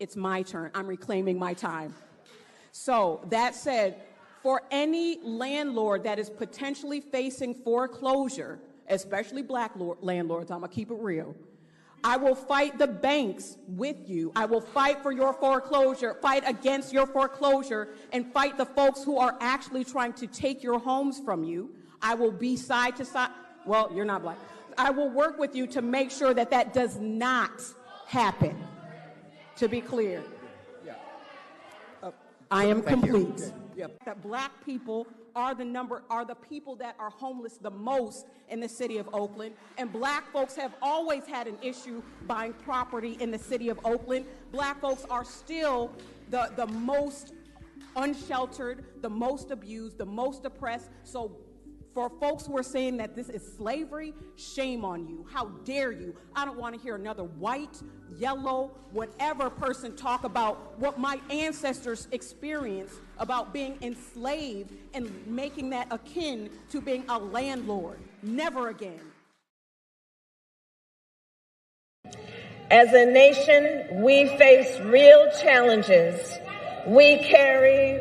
it's my turn. I'm reclaiming my time. So that said, for any landlord that is potentially facing foreclosure, especially black landlords, I'm gonna keep it real, I will fight the banks with you. I will fight for your foreclosure, fight against your foreclosure, and fight the folks who are actually trying to take your homes from you. I will be side to side. Well, you're not black. I will work with you to make sure that that does not happen, to be clear. I am complete. That black people are the people that are homeless the most in the city of Oakland. And black folks have always had an issue buying property in the city of Oakland. Black folks are still the most unsheltered, the most abused, the most oppressed. So for folks who are saying that this is slavery, shame on you. How dare you? I don't want to hear another white, yellow, whatever person talk about what my ancestors experienced about being enslaved and making that akin to being a landlord. Never again. As a nation, we face real challenges. We carry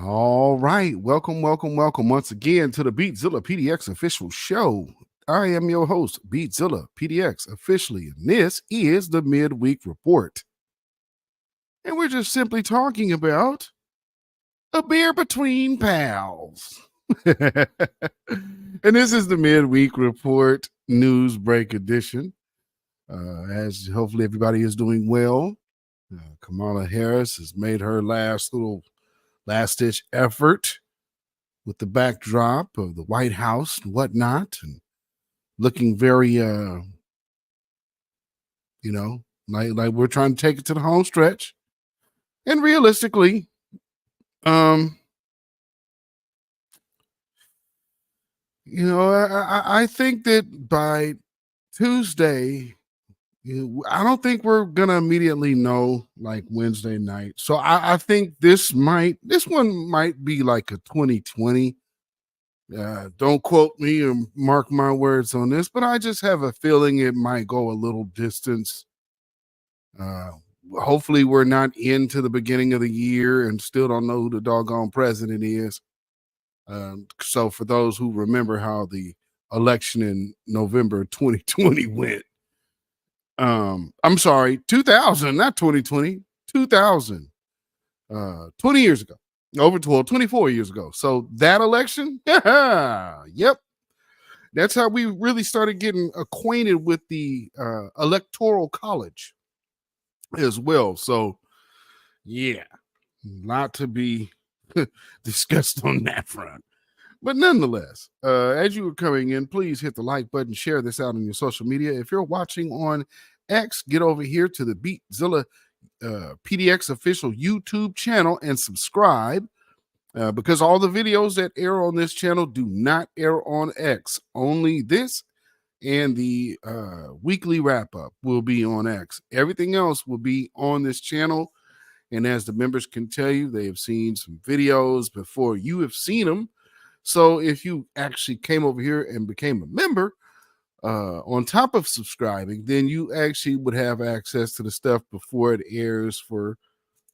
All right. Welcome once again to the beatzillapdx official show. I am your host, beatzillapdx officially, and this is the midweek report. And we're just simply talking about a beer between pals. And this is the midweek report news break edition. As hopefully everybody is doing well. Kamala Harris has made her last-ditch effort with the backdrop of the White House and whatnot, and looking very, like we're trying to take it to the home stretch. And realistically, I think that by Tuesday, I don't think we're gonna immediately know like Wednesday night. So I think this one might be like a 2020. Don't quote me or mark my words on this, but I just have a feeling it might go a little distance. Hopefully we're not into the beginning of the year and still don't know who the doggone president is. So for those who remember how the election in November 2020 went, I'm sorry, 2000, not 2020, 2000, 20 years ago, 24 years ago. So that election, yep. That's how we really started getting acquainted with the electoral college as well. So yeah, a lot to be discussed on that front. But nonetheless, as you are coming in, please hit the like button, share this out on your social media. If you're watching on X, get over here to the Beatzilla PDX official YouTube channel and subscribe, because all the videos that air on this channel do not air on X. Only this and the weekly wrap up will be on X. Everything else will be on this channel. And as the members can tell you, they have seen some videos before you have seen them. So if you actually came over here and became a member, on top of subscribing, then you actually would have access to the stuff before it airs for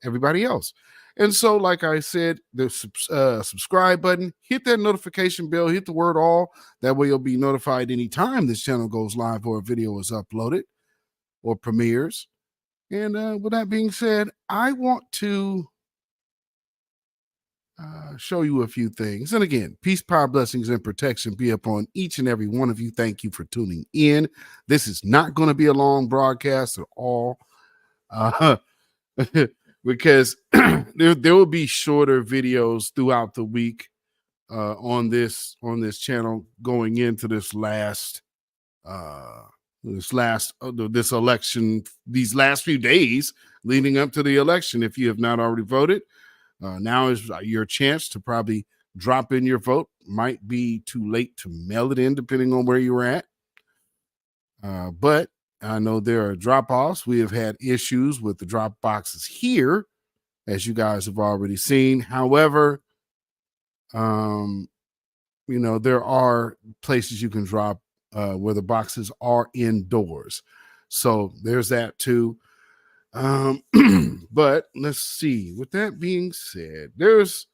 everybody else. And so, like I said, the subscribe button, hit that notification bell, hit the word all. That way you'll be notified anytime this channel goes live or a video is uploaded or premieres. And with that being said, I want to show you a few things. And again, peace, power, blessings, and protection be upon each and every one of you. Thank you for tuning in. This is not going to be a long broadcast at all, because there will be shorter videos throughout the week on this channel going into this election, these last few days leading up to the election. If you have not already voted, now is your chance to probably drop in your vote. Might be too late to mail it in, depending on where you're at. But I know there are drop-offs. We have had issues with the drop boxes here, as you guys have already seen. However, there are places you can drop where the boxes are indoors. So there's that too. But let's see. With that being said, there's,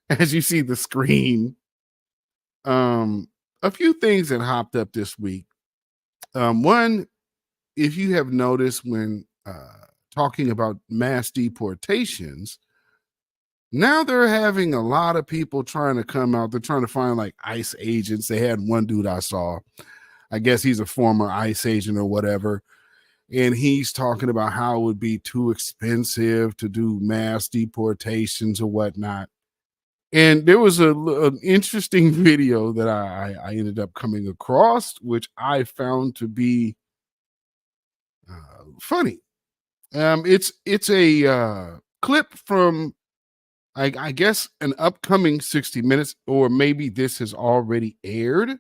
as you see the screen, a few things that hopped up this week. One, if you have noticed when talking about mass deportations, now they're having a lot of people trying to come out. They're trying to find like ICE agents. They had one dude I saw. I guess he's a former ICE agent or whatever. And he's talking about how it would be too expensive to do mass deportations or whatnot. And there was an interesting video that I ended up coming across, which I found to be funny. It's a clip from, I guess, an upcoming 60 Minutes, or maybe this has already aired.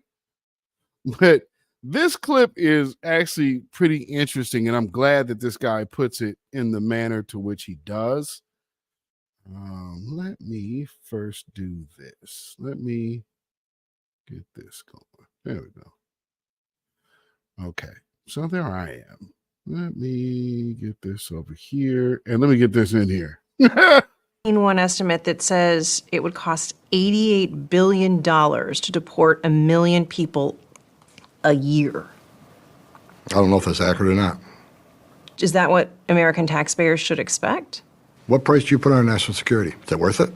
But this clip is actually pretty interesting, and I'm glad that this guy puts it in the manner to which he does. Let me first do this. Let me get this going. There we go. Okay, so there I am. Let me get this over here, and let me get this in here. One estimate that says it would cost $88 billion to deport 1 million people a year. I don't know if that's accurate or not. Is that what American taxpayers should expect? What price do you put on national security? Is that worth it?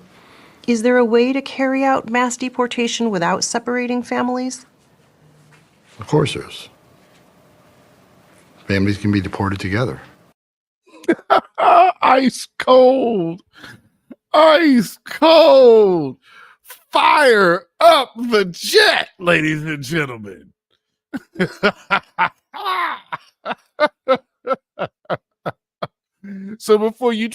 Is there a way to carry out mass deportation without separating families? Of course there is. Families can be deported together. Ice cold. Ice cold. Fire up the jet, ladies and gentlemen. So before you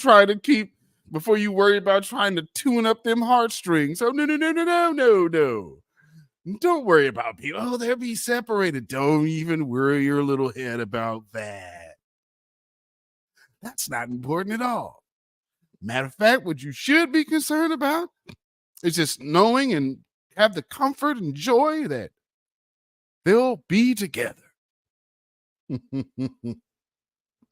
worry about trying to tune up them heartstrings, oh, no. Don't worry about people. Oh, they'll be separated. Don't even worry your little head about that. That's not important at all. Matter of fact, what you should be concerned about is just knowing and have the comfort and joy that they'll be together.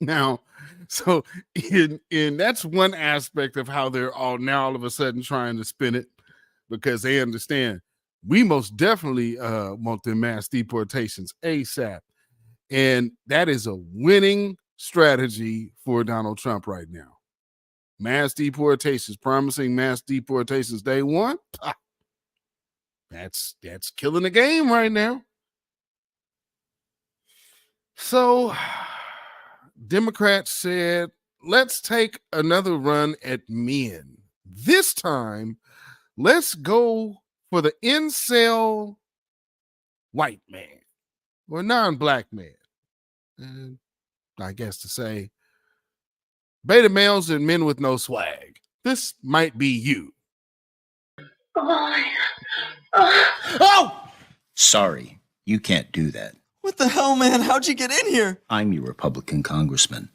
Now, so in that's one aspect of how they're all of a sudden trying to spin it, because they understand we most definitely want the mass deportations ASAP. And that is a winning strategy for Donald Trump right now. Mass deportations, promising mass deportations day one. That's killing the game right now. So Democrats said, let's take another run at men. This time, Let's go for the incel white man or non-black man. And I guess to say beta males and men with no swag. This might be you. Oh! Sorry, you can't do that. What the hell, man? How'd you get in here? I'm your Republican congressman.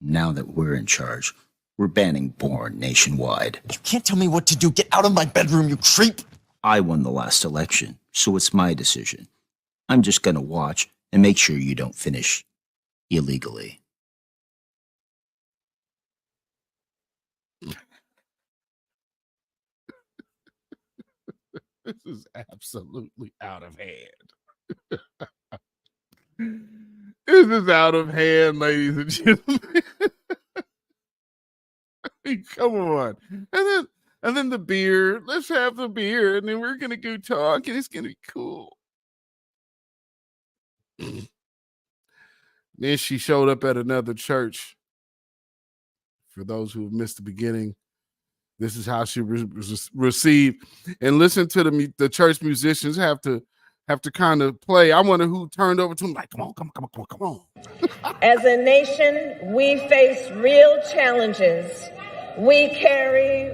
Now that we're in charge, we're banning porn nationwide. You can't tell me what to do. Get out of my bedroom, you creep! I won the last election, so it's my decision. I'm just gonna watch and make sure you don't finish illegally. This is absolutely out of hand. This is out of hand, ladies and gentlemen. I mean, come on. And then the beer. Let's have the beer, and then we're gonna go talk, and it's gonna be cool. Then she showed up at another church. For those who have missed the beginning, this is how she received. And listen to the church musicians have to kind of play. I wonder who turned over to him like, come on. As a nation, we face real challenges. We carry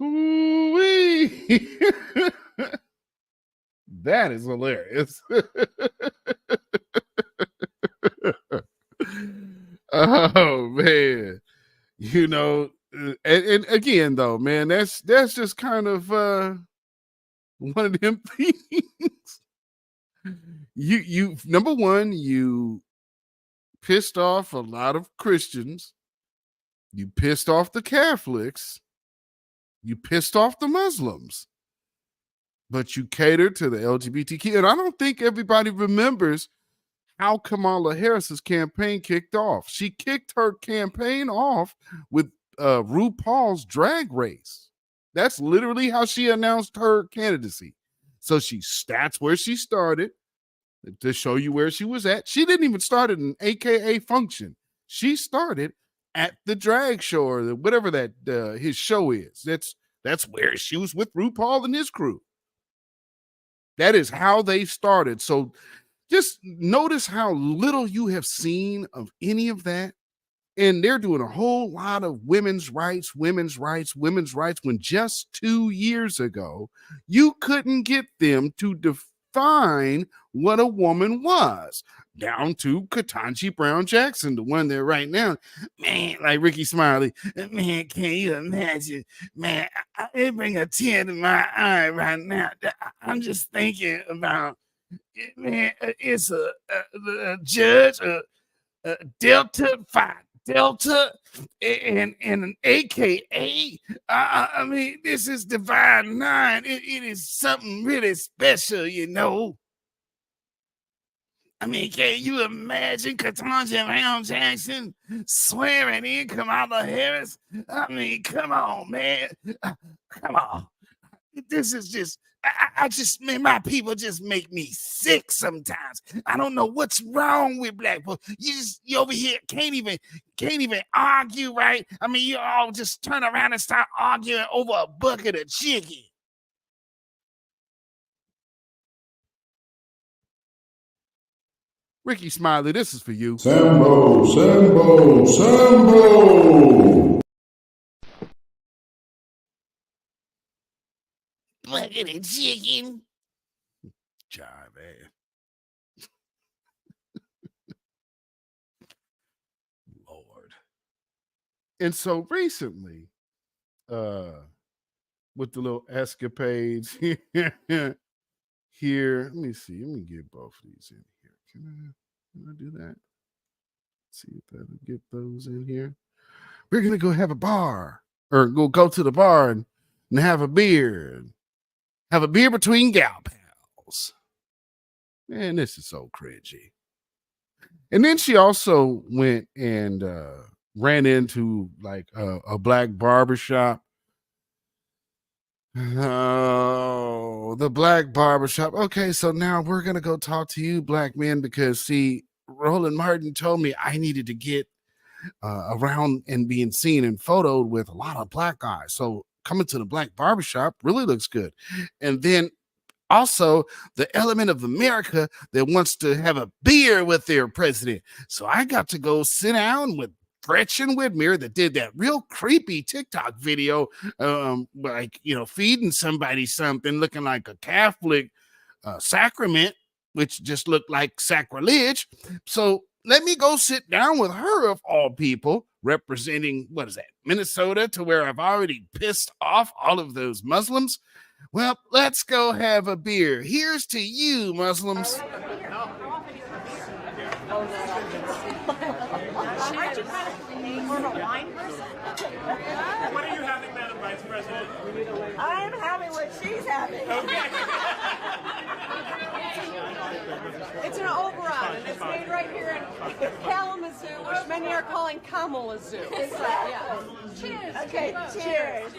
Ooh-wee. That is hilarious. Oh man, you know, and again though, man, that's just kind of one of them things. You number one, you pissed off a lot of Christians. You pissed off the Catholics. You pissed off the Muslims. But you catered to the LGBTQ. And I don't think everybody remembers how Kamala Harris's campaign kicked off. She kicked her campaign off with RuPaul's Drag Race. That's literally how she announced her candidacy. So that's where she started, to show you where she was at. She didn't even start at an AKA function. She started at the drag show or whatever that his show is. That's where she was with RuPaul and his crew. That is how they started. So just notice how little you have seen of any of that. And they're doing a whole lot of women's rights, when just 2 years ago, you couldn't get them to define what a woman was. Down to Ketanji Brown Jackson, the one there right now. Man, like Ricky Smiley. Man, can you imagine? Man, it bring a tear to my eye right now. I'm just thinking about, man, it's a judge, a Delta 5 Delta and an AKA. I mean, this is Divine 9. It is something really special, you know. I mean, can you imagine Ketanji Brown Jackson swearing in Kamala Harris? I mean, come on, man. Come on. This is just, man, my people just make me sick sometimes. I don't know what's wrong with black people. You over here can't even argue, right? I mean, you all just turn around and start arguing over a bucket of chicken. Ricky Smiley, this is for you. Sambo. Bucket of chicken. Jive ass. Lord. And so recently, with the little escapades here, let me see. Let me get both of these in here. Can I do that? Let's see if that'll get those in here. We're gonna go have a bar, or go to the bar and have a beer. Have a beer between gal pals. Man, this is so cringy. And then she also went and ran into like a black barbershop. Oh, the black barbershop. Okay, so now we're gonna go talk to you, black men, because see, Roland Martin told me I needed to get around and being seen and photoed with a lot of black guys. So coming to the black barbershop really looks good. And then also the element of America that wants to have a beer with their president. So I got to go sit down with Gretchen Whitmer that did that real creepy TikTok video, like, you know, feeding somebody something looking like a Catholic sacrament, which just looked like sacrilege. So let me go sit down with her, of all people, representing, what is that, Minnesota, to where I've already pissed off all of those Muslims. Well, let's go have a beer. Here's to you, Muslims. What are you having, Madam Vice President? I am having what she's having. It's an Oberon, and it's made right here in Kalamazoo, which many are calling Kamalazoo. Yeah. Cheers. Okay, cheers.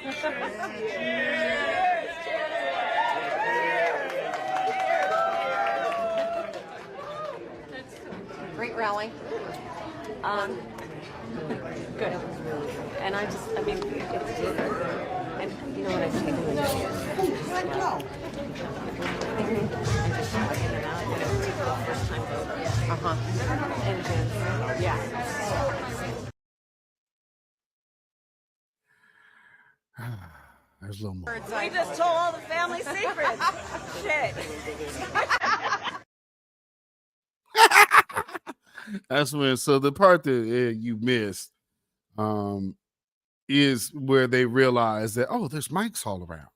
Great rally. Good. And I mean, it's and you know what I've taken the first time voter. And yeah. There's a little more. We just told all the family secrets. Shit. That's when, so the part that you missed is where they realize that, oh, there's mics all around.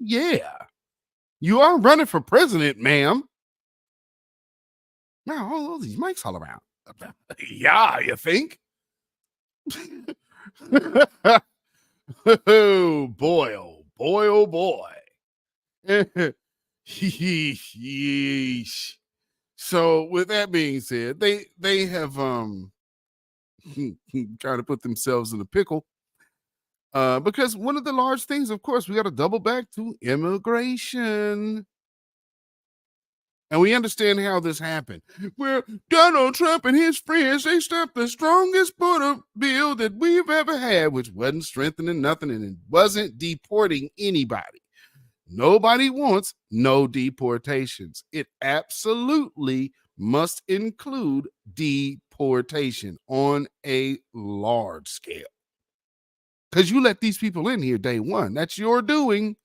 Yeah. You are running for president, ma'am. Now, all these mics all around. Yeah, you think? Oh, boy, oh, boy, oh, boy. Yeesh. So with that being said, they have trying to put themselves in a pickle. Because one of the large things, of course, we got to double back to immigration. And we understand how this happened. Well, Donald Trump and his friends, they stopped the strongest border bill that we've ever had, which wasn't strengthening nothing, and it wasn't deporting anybody. Nobody wants no deportations. It absolutely must include deportation on a large scale. Because you let these people in here day one. That's your doing.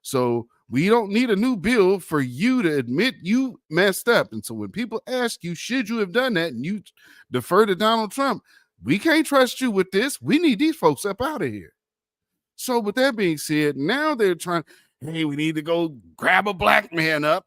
So we don't need a new bill for you to admit you messed up. And so when people ask you, should you have done that? And you defer to Donald Trump, we can't trust you with this. We need these folks up out of here. So with that being said, now they're trying, hey, we need to go grab a black man up,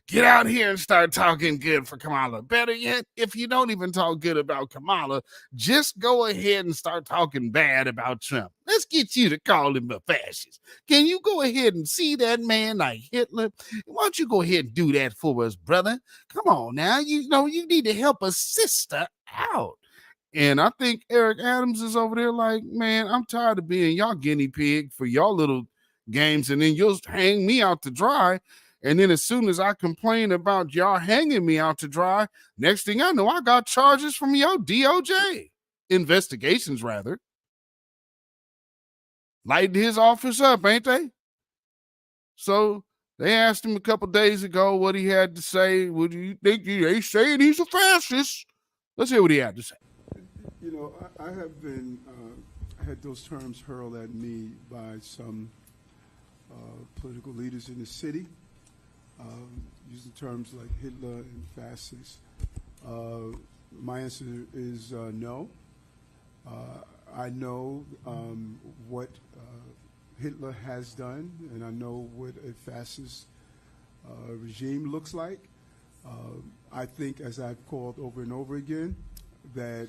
get out here and start talking good for Kamala. Better yet, if you don't even talk good about Kamala, just go ahead and start talking bad about Trump. Let's get you to call him a fascist. Can you go ahead and see that man like Hitler? Why don't you go ahead and do that for us, brother? Come on now, you know you need to help a sister out. And I think Eric Adams is over there like, man, I'm tired of being y'all guinea pig for y'all little games, and then you'll hang me out to dry. And then as soon as I complain about y'all hanging me out to dry, next thing I know, I got charges from your DOJ. Investigations, rather. Lighting his office up, ain't they? So they asked him a couple days ago what he had to say. What do you think? They saying he's a fascist. Let's hear what he had to say. You know, I have been, had those terms hurled at me by some political leaders in the city, using terms like Hitler and fascist. My answer is no. I know what Hitler has done, and I know what a fascist regime looks like. I think, as I've called over and over again, that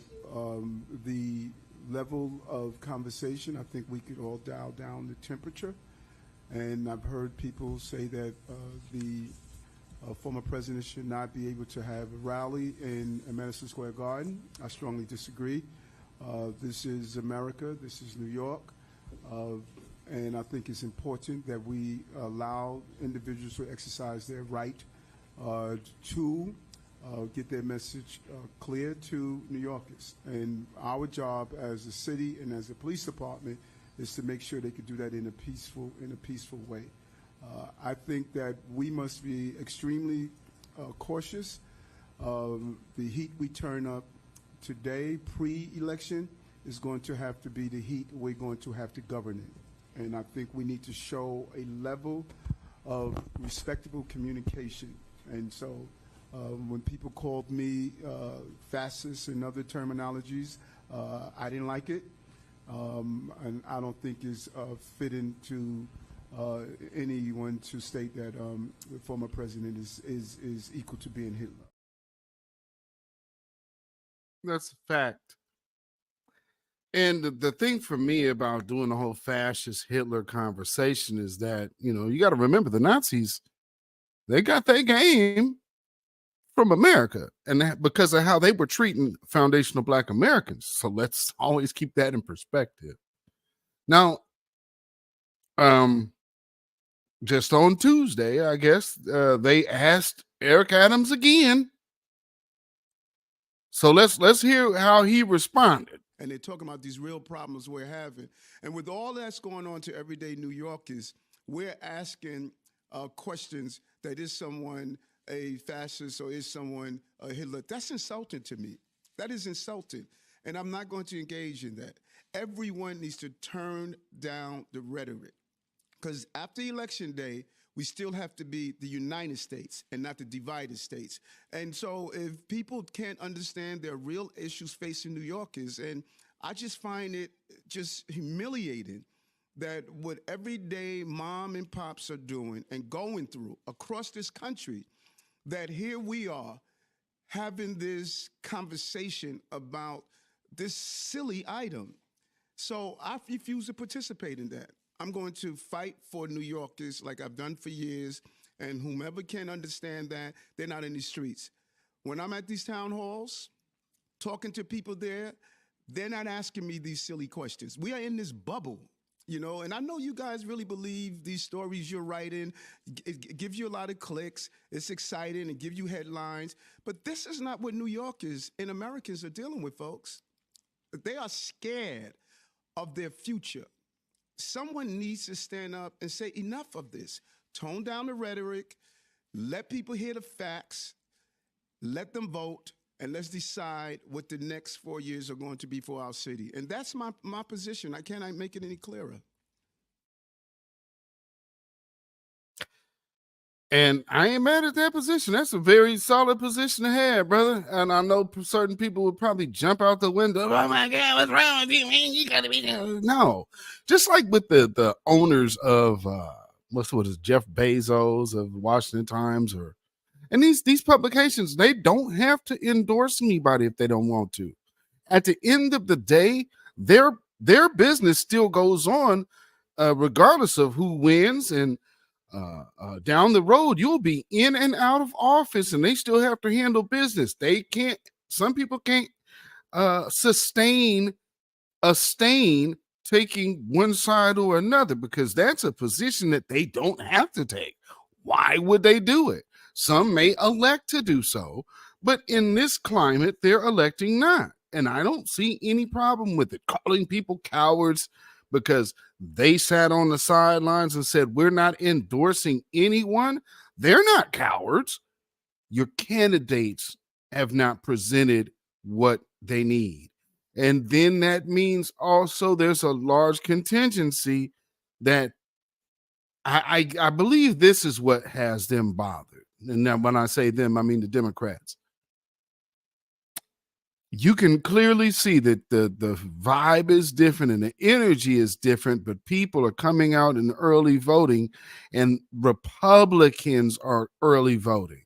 the level of conversation, I think we could all dial down the temperature. And I've heard people say that the former president should not be able to have a rally in Madison Square Garden. I strongly disagree. This is America. This is New York. And I think it's important that we allow individuals to exercise their right to get their message clear to New Yorkers. And our job as a city and as a police department is to make sure they can do that in a peaceful way. I think that we must be extremely cautious. The heat we turn up today, pre-election, is going to have to be the heat we're going to have to govern in. And I think we need to show a level of respectable communication. And so when people called me fascist and other terminologies, I didn't like it. And I don't think it's fitting to anyone to state that the former president is equal to being Hitler. That's a fact. And the thing for me about doing the whole fascist Hitler conversation is that, you got to remember the Nazis, they got their game from America, and that because of how they were treating foundational Black Americans. So let's always keep that in perspective. Now, just on Tuesday, I guess, they asked Eric Adams again. So let's hear how he responded. And they're talking about these real problems we're having. And with all that's going on to everyday New Yorkers, we're asking questions that is someone a fascist or is someone a Hitler. That's insulting to me. That is insulting. And I'm not going to engage in that. Everyone needs to turn down the rhetoric. Because after Election Day, we still have to be the United States and not the divided states. And so if people can't understand their real issues facing New Yorkers, and I just find it just humiliating that what everyday mom and pops are doing and going through across this country, that here we are having this conversation about this silly item. So I refuse to participate in that. I'm going to fight for New Yorkers like I've done for years, and whomever can understand that, they're not in the streets. When I'm at these town halls, talking to people there, they're not asking me these silly questions. We are in this bubble, and I know you guys really believe these stories you're writing. It gives you a lot of clicks. It's exciting and give you headlines. But this is not what New Yorkers and Americans are dealing with, folks. They are scared of their future. Someone needs to stand up and say, enough of this. Tone down the rhetoric, let people hear the facts, let them vote, and let's decide what the next 4 years are going to be for our city. And that's my position. I cannot make it any clearer. And I ain't mad at that position. That's a very solid position to have, brother. And I know certain people would probably jump out the window. Oh my God, what's wrong with you, man? You gotta be there. No. Just like with the owners of what is Jeff Bezos of Washington Times, and these publications, they don't have to endorse anybody if they don't want to. At the end of the day, their business still goes on, regardless of who wins. And down the road, you'll be in and out of office, and they still have to handle business. Some people can't sustain a stain taking one side or another, because that's a position that they don't have to take. Why would they do it? Some may elect to do so, but in this climate, they're electing not. And I don't see any problem with it. Calling people cowards because they sat on the sidelines and said, we're not endorsing anyone. They're not cowards. Your candidates have not presented what they need. And then that means also there's a large contingency that I believe this is what has them bothered. And now when I say them, I mean the Democrats. You can clearly see that the vibe is different and the energy is different, but people are coming out in early voting, and Republicans are early voting.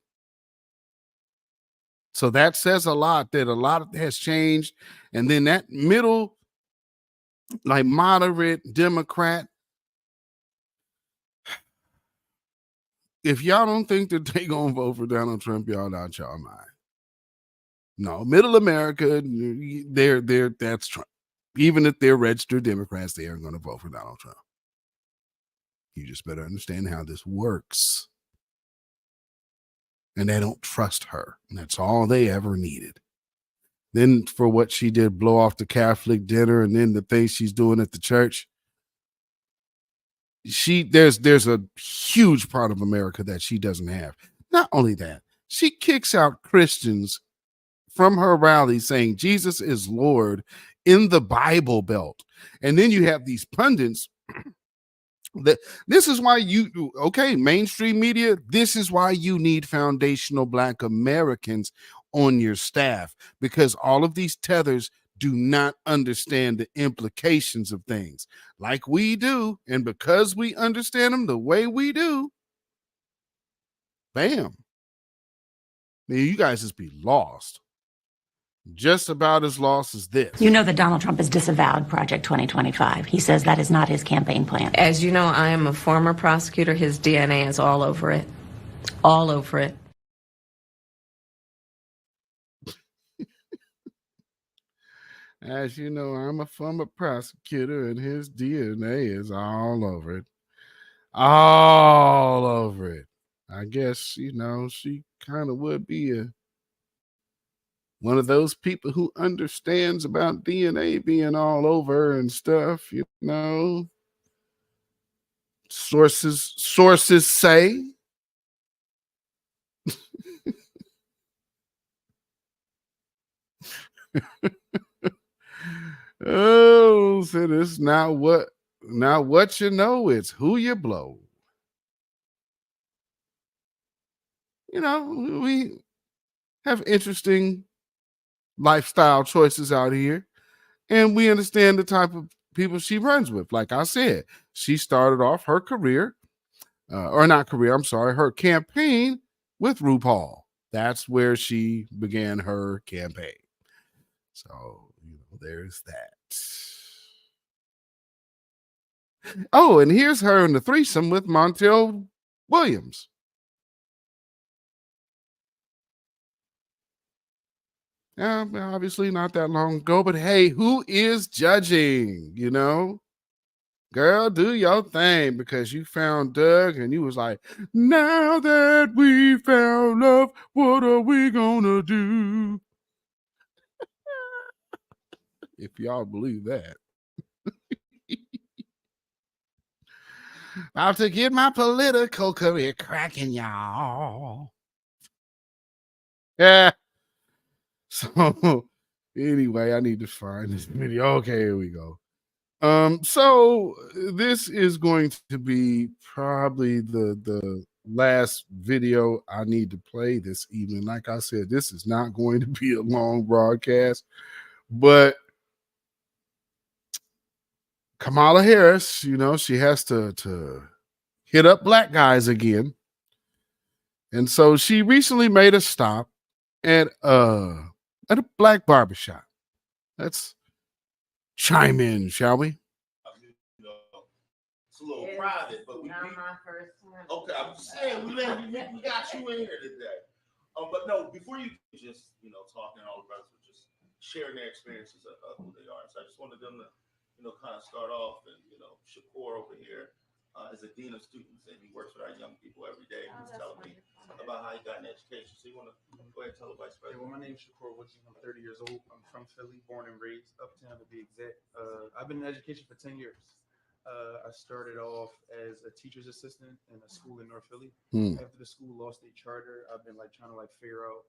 So that says a lot, that a lot has changed. And then that middle, like moderate Democrat, if y'all don't think that they gonna vote for Donald Trump, y'all out y'all mind. No, middle America, that's Trump. Even if they're registered Democrats, they aren't going to vote for Donald Trump. You just better understand how this works. And they don't trust her. And that's all they ever needed. Then for what she did, blow off the Catholic dinner, and then the things she's doing at the church. There's a huge part of America that she doesn't have. Not only that, she kicks out Christians from her rally saying Jesus is Lord in the Bible Belt. And then you have these pundits that this is why mainstream media, this is why you need foundational Black Americans on your staff, because all of these tethers do not understand the implications of things like we do. And because we understand them the way we do, bam, man, you guys just be lost. Just about as lost as this. You know that Donald Trump has disavowed Project 2025. He says that is not his campaign plan. As you know, I am a former prosecutor. His DNA is all over it. All over it. As you know, I'm a former prosecutor, and his DNA is all over it. All over it. I guess, she kind of would be one of those people who understands about DNA being all over and stuff, Sources say. Oh, so it's not what you know, it's who you blow. We have interesting lifestyle choices out here, and we understand the type of people she runs with. Like I said, she started off her career, her campaign with RuPaul. That's where she began her campaign. So, there's that. Oh, and here's her in the threesome with Montel Williams. Obviously not that long ago, but hey, who is judging? Girl, do your thing, because you found Doug and you was like, now that we found love, what are we gonna do? If y'all believe that. About to get my political career cracking, y'all. Yeah. So anyway, I need to find this video. Okay, here we go. So this is going to be probably the last video I need to play this evening. Like I said, this is not going to be a long broadcast, but Kamala Harris, she has to hit up Black guys again. And so she recently made a stop at a Black barbershop. Let's chime in, shall we? It's a little private, but we okay, I'm just saying we got you in here today. But no, before you just talking, all the brothers were just sharing their experiences of who they are. So I just wanted them to kind of start off, and Shakur over here is a dean of students, and he works with our young people every day. He's telling me about how he got an education. So you want to go ahead and tell the vice president? Well, my name is Shakur Woodson. I'm 30 years old. I'm from Philly, born and raised, Uptown to be exact. I've been in education for 10 years. I started off as a teacher's assistant in a school in North Philly. After the school lost their charter, I've been trying to figure out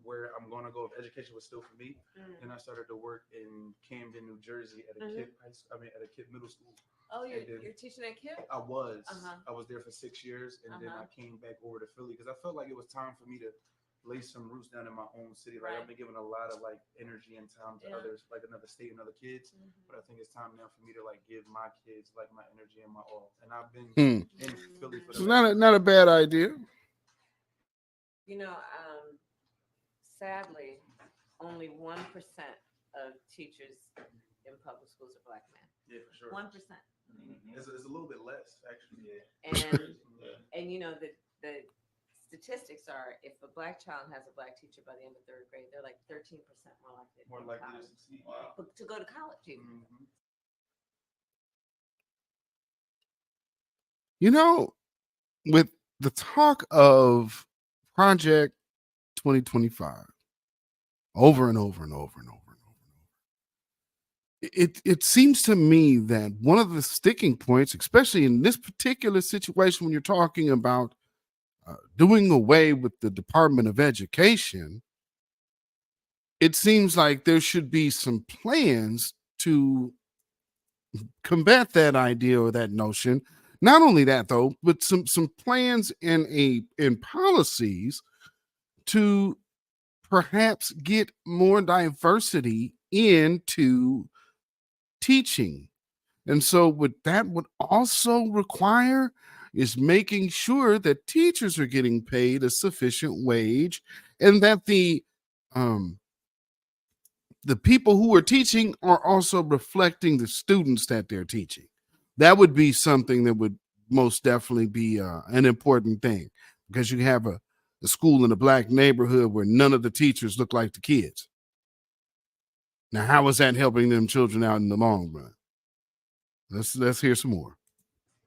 where I'm going to go if education was still for me. Then I started to work in Camden, New Jersey at a KIPP middle school. Oh, you're teaching at KIPP? I was. I was there for 6 years, and then I came back over to Philly because I felt like it was time for me to lay some roots down in my own city. I've been giving a lot of energy and time to others, another state and other kids. But I think it's time now for me to give my kids my energy and my all. And I've been in Philly for it's not a bad idea. Sadly, only 1% of teachers in public schools are Black men. Yeah, for sure. 1%. It's a little bit less, actually. And the statistics are if a black child has a black teacher by the end of third grade, they're like 13% more likely to succeed. to go to college even. You know, with the talk of Project 2025 over and over and over and over and over, it seems to me that one of the sticking points, especially in this particular situation, when you're talking about doing away with the Department of Education, it seems like there should be some plans to combat that idea or that notion. Not only that, though, but some plans in policies to perhaps get more diversity into teaching. And so what that would also require is making sure that teachers are getting paid a sufficient wage, and that the people who are teaching are also reflecting the students that they're teaching. That would be something that would most definitely be an important thing, because you have a school in a black neighborhood where none of the teachers look like the kids. Now, how is that helping them children out in the long run? Let's hear some more.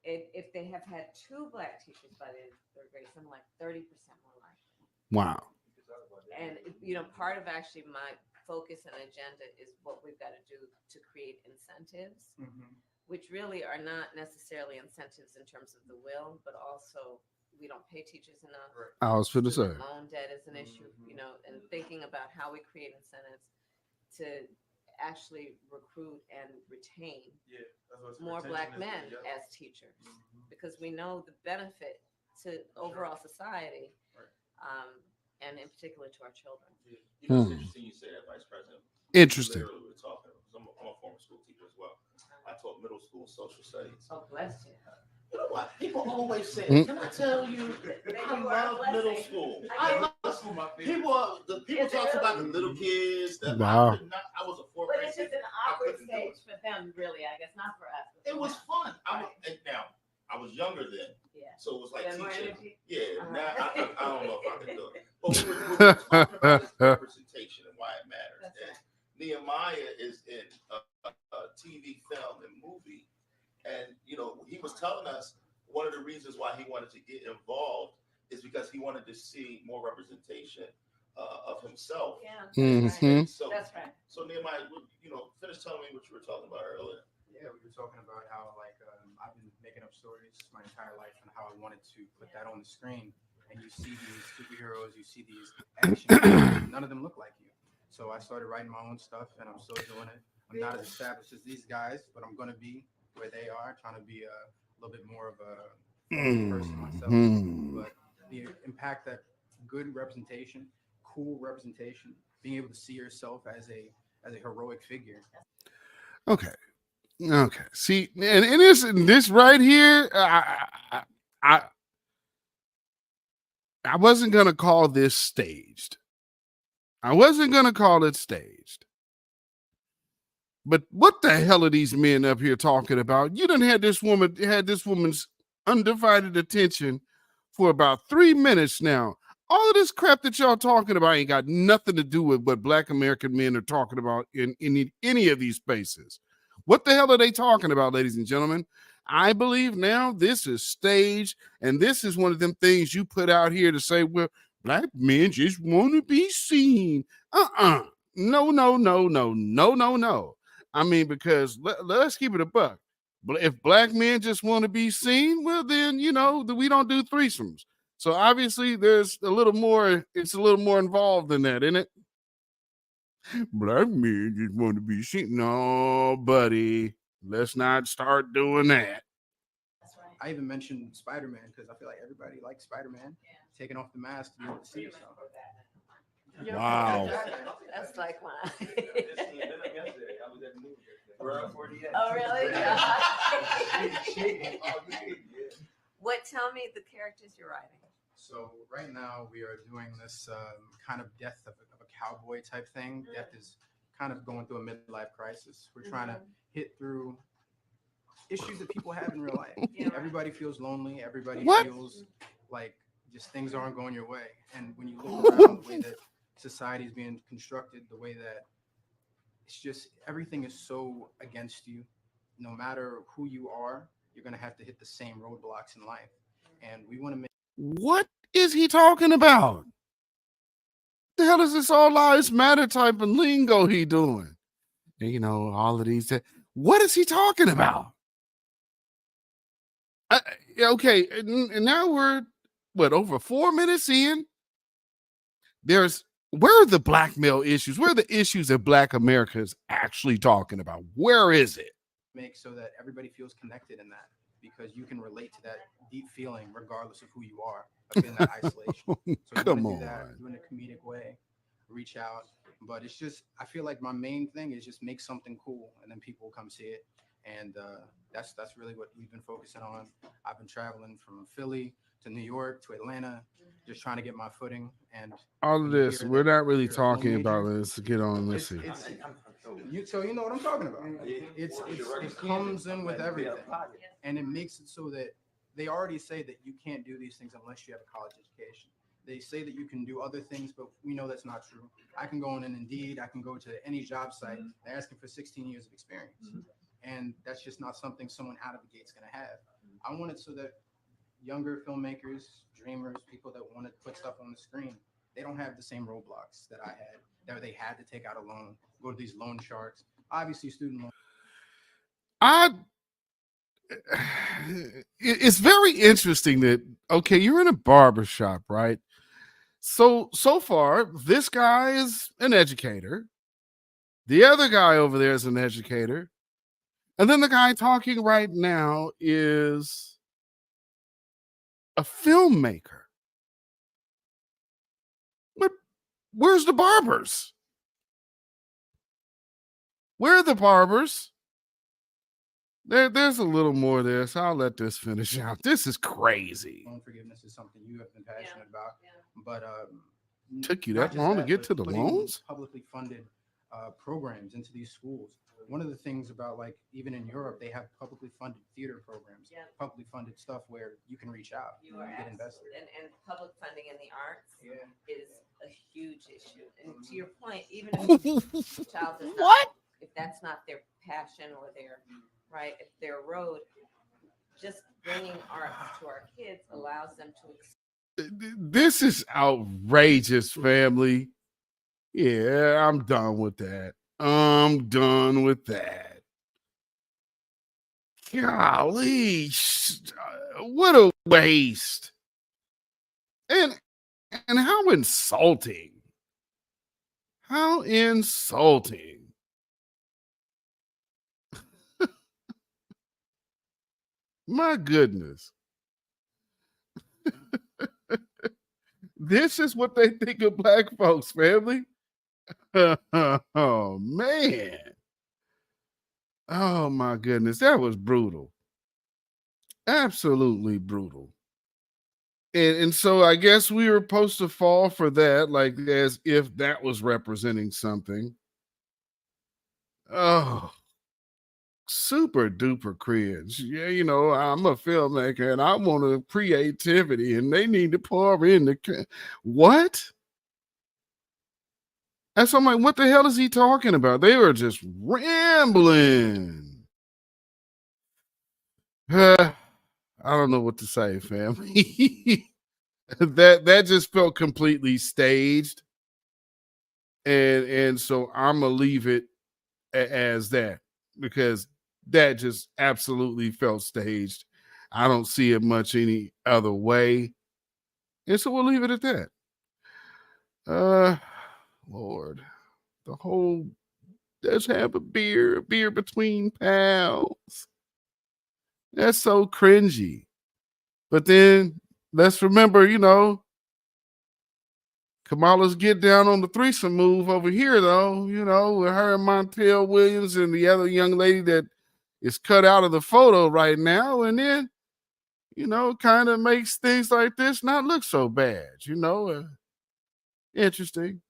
If they have had 2 black teachers by the end of third grade, something like 30% more likely. Wow. And you know, part of actually my focus and agenda is what we've got to do to create incentives, which really are not necessarily incentives in terms of the will, but also we don't pay teachers enough. I was going to say. Loan debt is an issue, you know, and thinking about how we create incentives to actually recruit and retain more black men as teachers, because we know the benefit to overall society, and in particular to our children. You know, it's interesting you say that, Vice President. Interesting. Literally, we were talking. I'm a former school teacher as well. I taught middle school social studies. Oh, bless you. You know what? People always say, "Can I tell you, I love middle school. I love school." The people talk about the little kids. That Wow. I was a fourth But grade it's just teacher. an awkward stage for them, really, I guess, not for us. It was fun. Now, I was younger then, Yeah. so it was like Yeah, more teaching. energy? Yeah, Uh-huh. now I don't know if I can do it. But we were talking about this representation and why it matters. That's And Nehemiah is in a TV, film, and movie, and you know he was telling us one of the reasons why he wanted to get involved is because he wanted to see more representation of himself. Yeah, Mhm. So, that's right. So Nehemiah, you know, finish telling me what you were talking about earlier. Yeah, we were talking about how I've been making up stories my entire life and how I wanted to put that on the screen. And you see these superheroes, you see these action heroes, none of them look like you. So I started writing my own stuff, and I'm still doing it. I'm not as established as these guys, but I'm going to be where they are, trying to be a little bit more of a person myself. But the impact that good representation, cool representation, being able to see yourself as a heroic figure. Okay. See, and this right here, I wasn't gonna call this staged. I wasn't gonna call it staged. But what the hell are these men up here talking about? You done had this woman's undivided attention for about 3 minutes now. All of this crap that y'all talking about ain't got nothing to do with what Black American men are talking about in any of these spaces. What the hell are they talking about, ladies and gentlemen? I believe now this is staged, and this is one of them things you put out here to say, well, Black men just want to be seen. No. I mean, because let's keep it a buck. If Black men just want to be seen, well, then, you know, we don't do threesomes. So obviously there's a little more, it's a little more involved than that, isn't it? Black men just want to be seen. No, buddy, let's not start doing that. I even mentioned Spider-Man because I feel like everybody likes Spider-Man. Taking off the mask to be able to see yourself. Wow. That's like mine. Oh, really? Tell me the characters you're writing. So right now we are doing this kind of death of a cowboy type thing. Death is kind of going through a midlife crisis. We're trying to hit through issues that people have in real life. Everybody feels lonely. Everybody feels like just things aren't going your way. And when you look around the way that society is being constructed, the way that it's just everything is so against you. No matter who you are, you're going to have to hit the same roadblocks in life. And we want to make. What is he talking about? The hell is this all lives matter type of lingo he doing? And, you know, all of these. What is he talking about? Okay, and now we're over 4 minutes in. Where are the black male issues? Where are the issues that Black America is actually talking about? Where is it? Make so that everybody feels connected in that, because you can relate to that deep feeling regardless of who you are, of in that isolation. So Come do on. that, do it in a comedic way, reach out. But it's just, I feel like my main thing is just make something cool and then people will come see it. And that's really what we've been focusing on. I've been traveling from Philly to New York to Atlanta, just trying to get my footing. And All of this, we're not really talking about this. Get on, let's see. So you know what I'm talking about. It comes in with everything, and it makes it so that they already say that you can't do these things unless you have a college education. They say that you can do other things, but we know that's not true. I can go on an Indeed, I can go to any job site, they're asking for 16 years of experience. And that's just not something someone out of the gate's going to have. I want it so that younger filmmakers, dreamers, people that want to put stuff on the screen, they don't have the same roadblocks that I had, that they had to take out a loan, go to these loan sharks. Obviously, student loan. It's very interesting that, okay, you're in a barber shop, right? So far, this guy is an educator. The other guy over there is an educator. And then the guy talking right now is a filmmaker. But where's the barbers? Where are the barbers? There's a little more there, so I'll let this finish out. This is crazy. Loan forgiveness is something you have been passionate about, but took you that long to get to the loans? Publicly funded programs into these schools. One of the things about, like, even in Europe, they have publicly funded theater programs, publicly funded stuff where you can reach out and get invested. And public funding in the arts is a huge issue. And to your point, even if the child does not, if that's not their passion or if their road, just bringing art to our kids allows them to. This is outrageous, family. Yeah, I'm done with that. I'm done with that. Golly, what a waste. And how insulting. How insulting. My goodness. This is what they think of Black folks, family. Oh, man. Oh, my goodness. That was brutal. Absolutely brutal. And so I guess we were supposed to fall for that, like as if that was representing something. Oh, super duper cringe. Yeah, you know, I'm a filmmaker and I want a creativity and they need to pour in the what? And so I'm like, what the hell is he talking about? They were just rambling. I don't know what to say, family. that just felt completely staged. And so I'm gonna leave it as that, because that just absolutely felt staged. I don't see it much any other way. And so we'll leave it at that. Lord, the whole let's have a beer between pals. That's so cringy. But then let's remember, you know, Kamala's get down on the threesome move over here, though, you know, with her and Montel Williams and the other young lady that is cut out of the photo right now. And then, you know, kind of makes things like this not look so bad, you know. Interesting.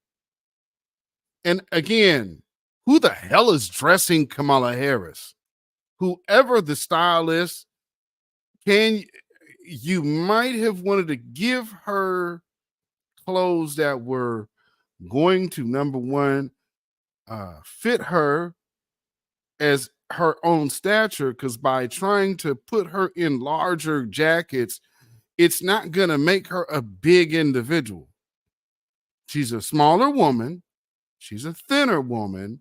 And again, who the hell is dressing Kamala Harris? Whoever the stylist, you might have wanted to give her clothes that were going to, number one, fit her as her own stature, because by trying to put her in larger jackets, it's not going to make her a big individual. She's a smaller woman. She's a thinner woman.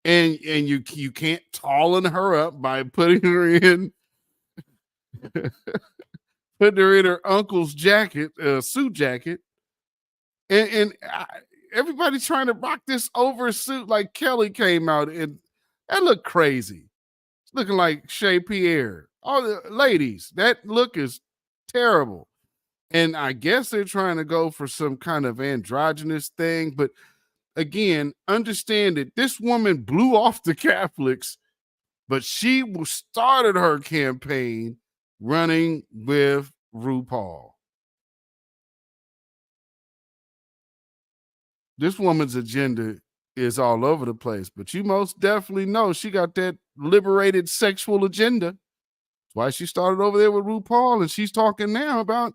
And you can't tallen her up by putting her in her uncle's jacket, suit jacket. And everybody's trying to rock this over suit like Kelly came out, and that looked crazy. It's looking like Shea Pierre. All the ladies, that look is terrible. And I guess they're trying to go for some kind of androgynous thing. But again, understand that this woman blew off the Catholics, but she started her campaign running with RuPaul. This woman's agenda is all over the place, but you most definitely know she got that liberated sexual agenda. That's why she started over there with RuPaul, and she's talking now about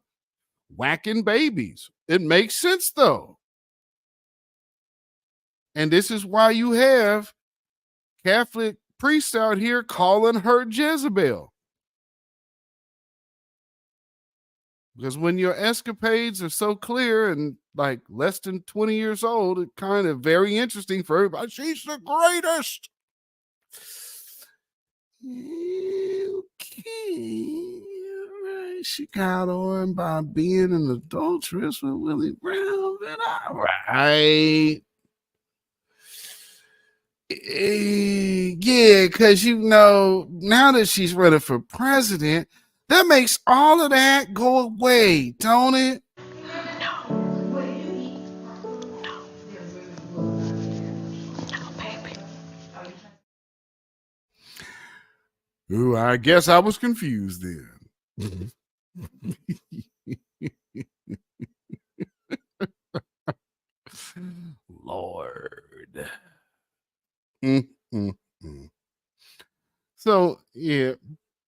whacking babies. It makes sense, though. And this is why you have Catholic priests out here calling her Jezebel. Because when your escapades are so clear and like less than 20 years old, it's kind of very interesting for everybody. She's the greatest. Okay. All right. She got on by being an adulteress with Willie Brown. But all right. Yeah, because now that she's running for president, that makes all of that go away, don't it? Ooh, I guess I was confused then. Lord. So, yeah,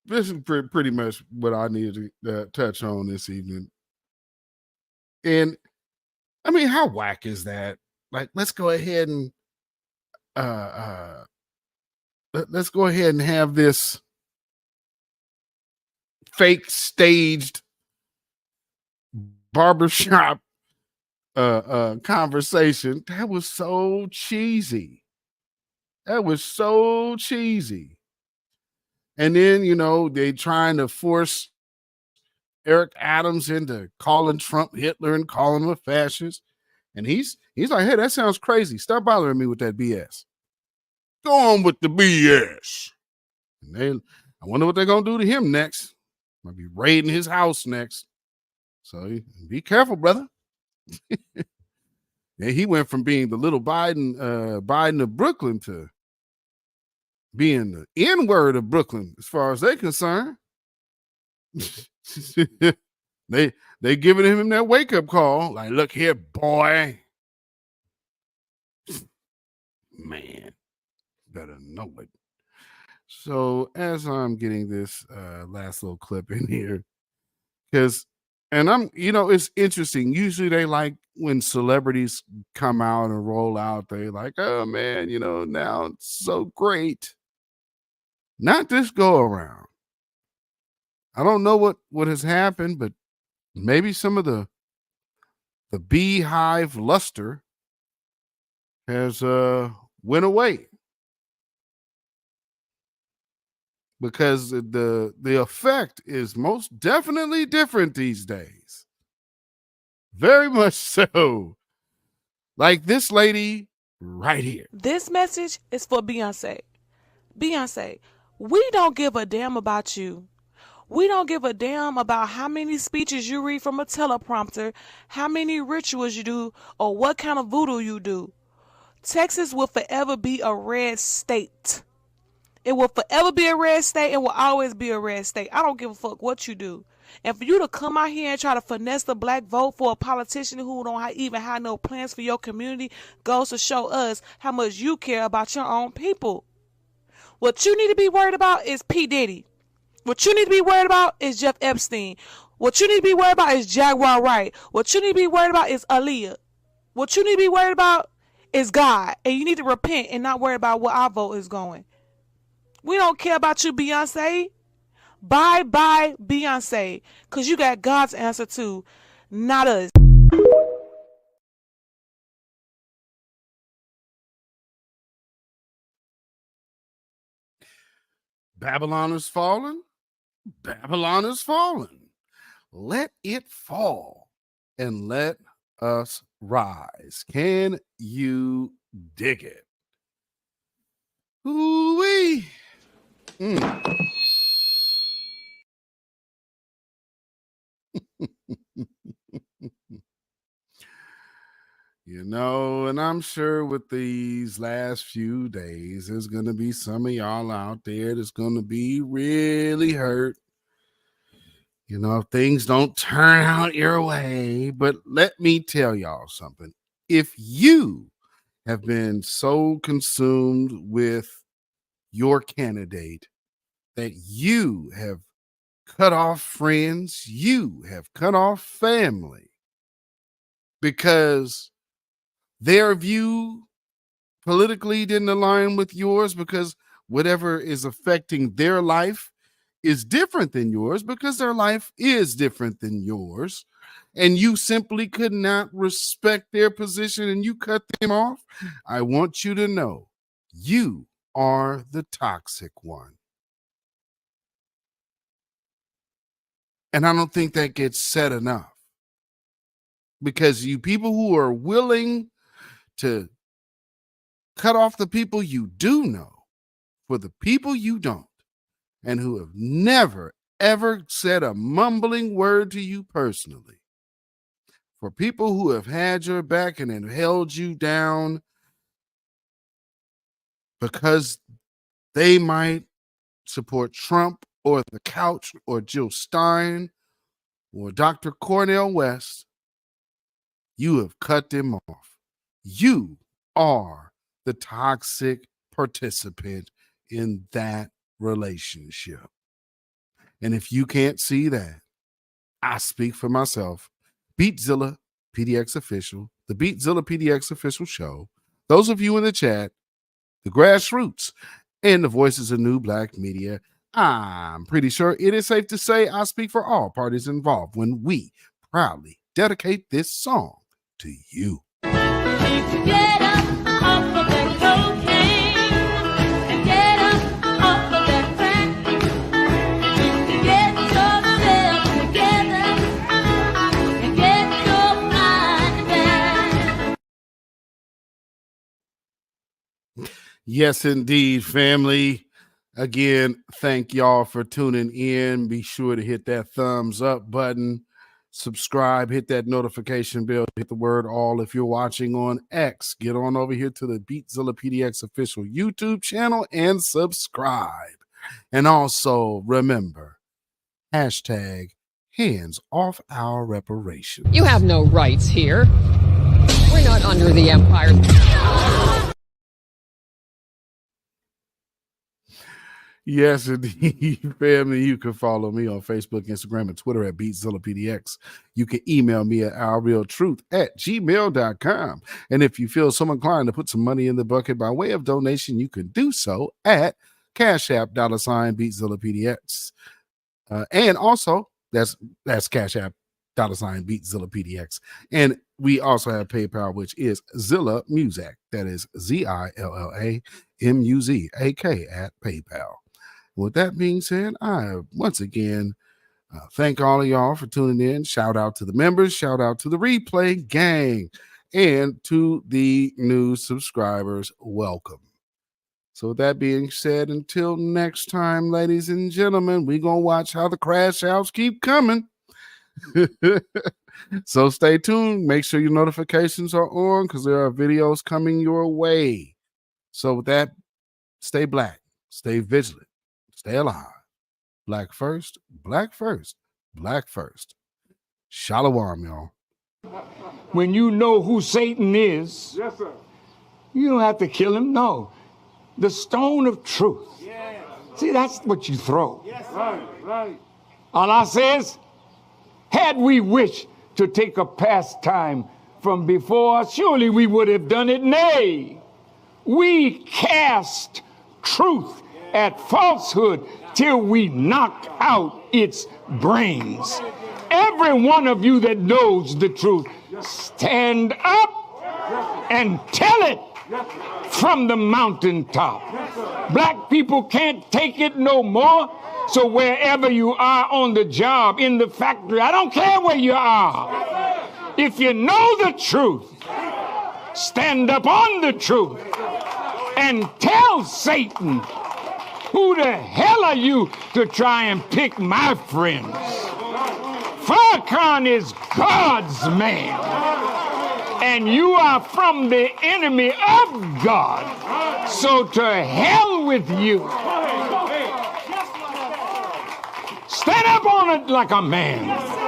this is pretty much what I needed to touch on this evening. And I mean, how whack is that? Like, let's go ahead and let's go ahead and have this fake staged barbershop conversation. That was so cheesy. That was so cheesy. And then, they trying to force Eric Adams into calling Trump Hitler and calling him a fascist. And he's like, hey, that sounds crazy. Stop bothering me with that BS. Go on with the BS. And I wonder what they're going to do to him next. Might be raiding his house next. So be careful, brother. And he went from being the little Biden of Brooklyn to being the N-word of Brooklyn, as far as they're concerned. they giving him that wake-up call. Like, look here, boy. Man, better know it. So as I'm getting this last little clip in here, it's interesting. Usually they like when celebrities come out and roll out, they like, oh man, now it's so great. Not this go around. I don't know what has happened, but maybe some of the beehive luster has went away. Because the effect is most definitely different these days. Very much so. Like this lady right here. This message is for Beyonce. Beyonce, we don't give a damn about you. We don't give a damn about how many speeches you read from a teleprompter, how many rituals you do, or what kind of voodoo you do. Texas will forever be a red state. It will forever be a red state and will always be a red state. I don't give a fuck what you do. And for you to come out here and try to finesse the black vote for a politician who don't even have no plans for your community goes to show us how much you care about your own people. What you need to be worried about is P. Diddy. What you need to be worried about is Jeff Epstein. What you need to be worried about is Jaguar Wright. What you need to be worried about is Aaliyah. What you need to be worried about is God. And you need to repent and not worry about where our vote is going. We don't care about you, Beyonce. Bye, Beyonce. Because you got God's answer too, not us. Babylon is fallen. Babylon is fallen. Let it fall and let us rise. Can you dig it? Ooh-wee. You know, and I'm sure with these last few days, there's going to be some of y'all out there that's going to be really hurt. You know, if things don't turn out your way. But let me tell y'all something. If you have been so consumed with your candidate that you have cut off friends, you have cut off family because their view politically didn't align with yours, because whatever is affecting their life is different than yours, because their life is different than yours, and you simply could not respect their position and you cut them off, I want you to know you are the toxic one. And I don't think that gets said enough, because you people who are willing to cut off the people you do know for the people you don't, and who have never, ever said a mumbling word to you personally, for people who have had your back and have held you down because they might support Trump or the couch or Jill Stein or Dr. Cornel West, you have cut them off. You are the toxic participant in that relationship. And if you can't see that, I speak for myself. Beatzilla PDX Official, the Beatzilla PDX Official Show, those of you in the chat, the grassroots, and the voices of new black media, I'm pretty sure it is safe to say I speak for all parties involved when we proudly dedicate this song to you. Get up off of that cocaine and get up off of that crack. Get yourself together and get your mind back. Yes, indeed, family. Again, thank y'all for tuning in. Be sure to hit that thumbs up button. Subscribe, hit that notification bell, hit the word all. If you're watching on X, get on over here to the Beatzilla PDX official YouTube channel and subscribe. And also remember, hashtag hands off our reparations. You have no rights here. We're not under the empire. Yes, indeed, family. You can follow me on Facebook, Instagram, and Twitter at beatzillapdx. You can email me at ourrealtruth@gmail.com. And if you feel so inclined to put some money in the bucket by way of donation, you can do so at CashApp $beatzillapdx. And also, that's CashApp $beatzillapdx. And we also have PayPal, which is Zilla Muzak. That is ZILLAMUZAK at PayPal. With that being said, I once again thank all of y'all for tuning in. Shout out to the members, shout out to the replay gang, and to the new subscribers. Welcome. So with that being said, until next time, ladies and gentlemen, we're going to watch how the crash outs keep coming. So stay tuned. Make sure your notifications are on, because there are videos coming your way. So with that, stay black, stay vigilant, stay alive. Black first, black first, black first. Shalom, y'all. When you know who Satan is, Yes, sir. you don't have to kill him. No. The stone of truth See, that's what you throw. Right. Allah says, had we wished to take a pastime from before, surely we would have done it. Nay, we cast truth at falsehood till we knock out its brains. Every one of you that knows the truth, stand up and tell it from the mountaintop. Black people can't take it no more. So wherever you are on the job, in the factory, I don't care where you are. If you know the truth, stand up on the truth and tell Satan, who the hell are you to try and pick my friends? Farrakhan is God's man, and you are from the enemy of God. So to hell with you. Stand up on it like a man.